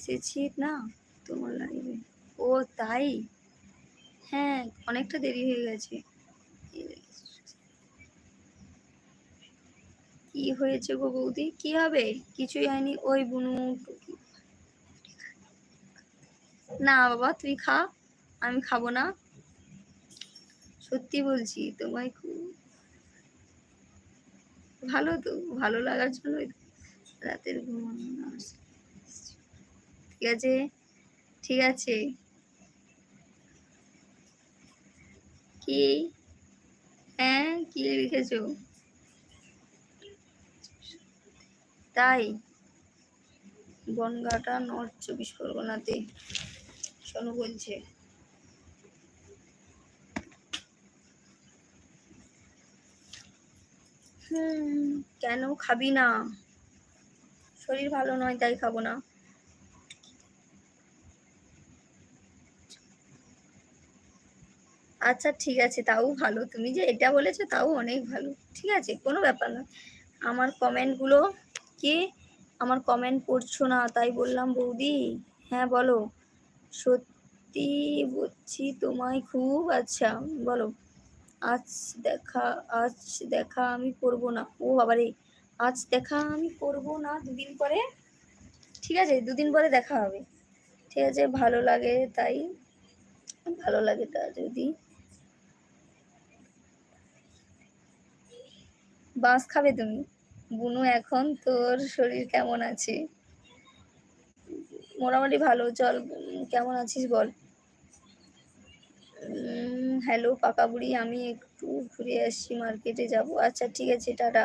এসেছি না তোমার লাইভে। ও তাই? হ্যাঁ, অনেকটা দেরি হয়ে গেছে। কি হয়েছে গো বৌদি? কি হবে? কিছুই হয়নি। ওই বুনু, না বাবা তুই খা, আমি খাবো না। সত্যি বলছি, তোমায় খুব ভালো তো, ভালো লাগার জন্য রাতের ঘুমানো না। ঠিক আছে, ঠিক আছে। কি? হ্যাঁ, কি লিখেছো? তাই? বনগাঁটা নর্থ 24 পরগনাতে শোনো বলছে। কেন খাবি না? শরীর ভালো নয় তাই খাবো না। আচ্ছা ঠিক আছে, তাও ভালো, তুমি যে এটা বলেছো তাও অনেক ভালো। ঠিক আছে, কোনো ব্যাপার না। আমার কমেন্টগুলো কি, আমার কমেন্ট পড়ছো না তাই বললাম বৌদি। হ্যাঁ বলো। সত্যি বলছি তোমায় খুব, আচ্ছা বলো। আজ দেখা, আজ দেখা আমি করবো না। ও বাবারে, আজ দেখা আমি করবো না, দুদিন পরে। ঠিক আছে, দুদিন পরে দেখা হবে। ঠিক আছে, ভালো লাগে তাই, ভালো লাগে তা যদি। বাঁশ খাবে তুমি? বুনু এখন তোর শরীর কেমন আছে? মোটামুটি ভালো। চল, কেমন আছিস বল। হ্যালো পাকা বুড়ি, আমি একটু ঘুরে আসছি, মার্কেটে যাব। আচ্ছা ঠিক আছে, টাটা।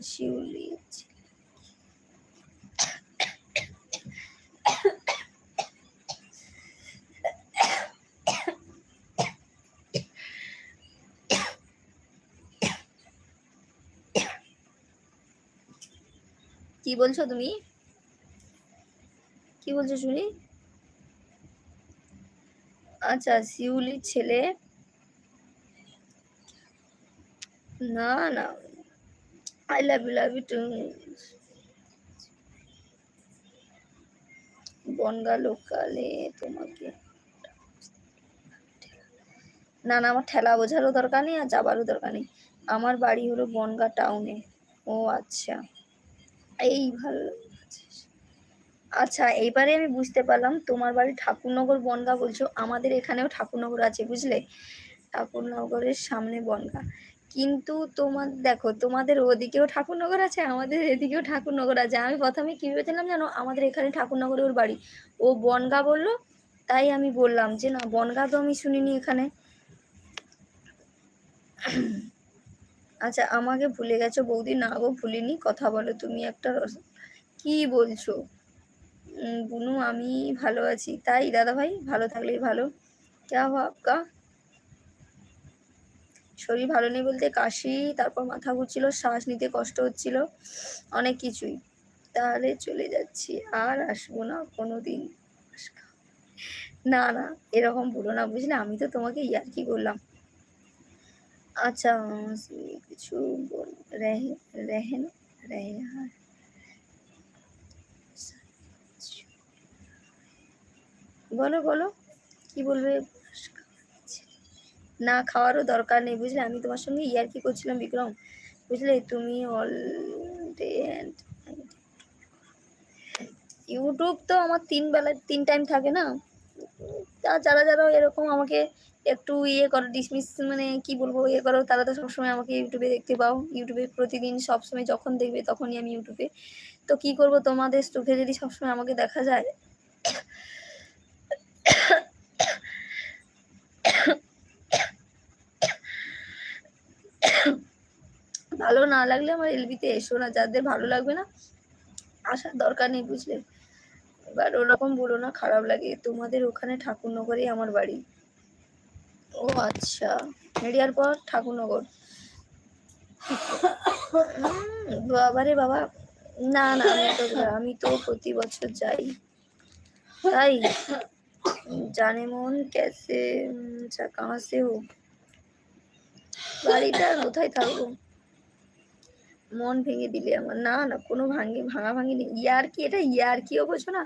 শিউলি, কি বলছো তুমি? কি বলছো শুনি? আচ্ছা, শিউলির ছেলে? না না, I love you too. Bangaon লোকালে তোমাকে, না না, আমার ঠেলা বোঝারও দরকার নেই আর যাবারও দরকার নেই। আমার বাড়ি হলো বনগা টাউনে। ও আচ্ছা, এই ভালো। আচ্ছা, এইবারে আমি বুঝতে পারলাম তোমার বাড়ি ঠাকুরনগর বনগা বলছো। আমাদের এখানেও ঠাকুরনগর আছে বুঝলে, ঠাকুরনগরের সামনে বনগা। কিন্তু তোমার দেখো, তোমাদের ওদিকেও ঠাকুরনগর আছে, আমাদের এদিকেও ঠাকুরনগর আছে। আমি প্রথমে কি ভেবেছিলাম জানো, আমাদের এখানে ঠাকুরনগরে ওর বাড়ি। ও বনগা বললো, তাই আমি বললাম যে না, বনগা তো আমি শুনিনি এখানে। আচ্ছা, আমাকে ভুলে গেছো বৌদি? না গো ভুলিনি, কথা বলো তুমি একটা কি বলছো? বুনু আমি ভালো আছি। তাই দাদা ভাই, ভালো থাকলেই ভালো। ক্যা হো আপকা? শরীর ভালো নেই বলতে কাশি, তারপর মাথা ঘুরছিল, শ্বাস নিতে কষ্ট হচ্ছিল, অনেক কিছুই। তাহলে চলে যাচ্ছি, আর আসবো না কোনোদিন। না না, এরকম বলো না বুঝলে, আমি তো তোমাকে ইয়ার্কি করলাম। আচ্ছা, কিছু বল। রেহেন, রেহান, বলো বলো, কি বলবে? না, খাওয়ারও দরকার নেই বুঝলে, আমি তোমার সঙ্গে ইয়ার্কি করছিলাম বিক্রম, বুঝলে। তুমি অল ডে অ্যান্ড ইউটিউব তো আমার 3 বেলা 3 টাইম থাকে না। তা যারা যারা এরকম আমাকে একটু ইয়ে করো, ডিসমিস মানে কি বলবো, ইয়ে করো, তারা তো সবসময় আমাকে ইউটিউবে দেখতে পাও। ইউটিউবে প্রতিদিন সবসময় যখন দেখবে তখনই আমি ইউটিউবে। তো কি করব, তোমাদের চোখে যদি সবসময় আমাকে দেখা যায়। ভালো না লাগলে আমার এলবিতে এসো না, যাদের ভালো লাগবে না আসার দরকার নেই বুঝলে। এবার ওরকম বলো না, খারাপ লাগে। তোমাদের ওখানে ঠাকুরনগরে আমার বাড়ি। ও আচ্ছা, মেডিয়ার পর ঠাকুরনগর। বাবারে বাবা, না না, আমি তো প্রতি বছর যাই। তাই? জানে মন ক্যাসে, আচ্ছা কাহা সে হো? বাড়িটা কোথায় থাকবো? মন ভেঙে দিলে আমার। না না, কোনো ভাঙা ভাঙি নেই। ইয়ার্কি, এটা ইয়ার্কিও বোঝো না।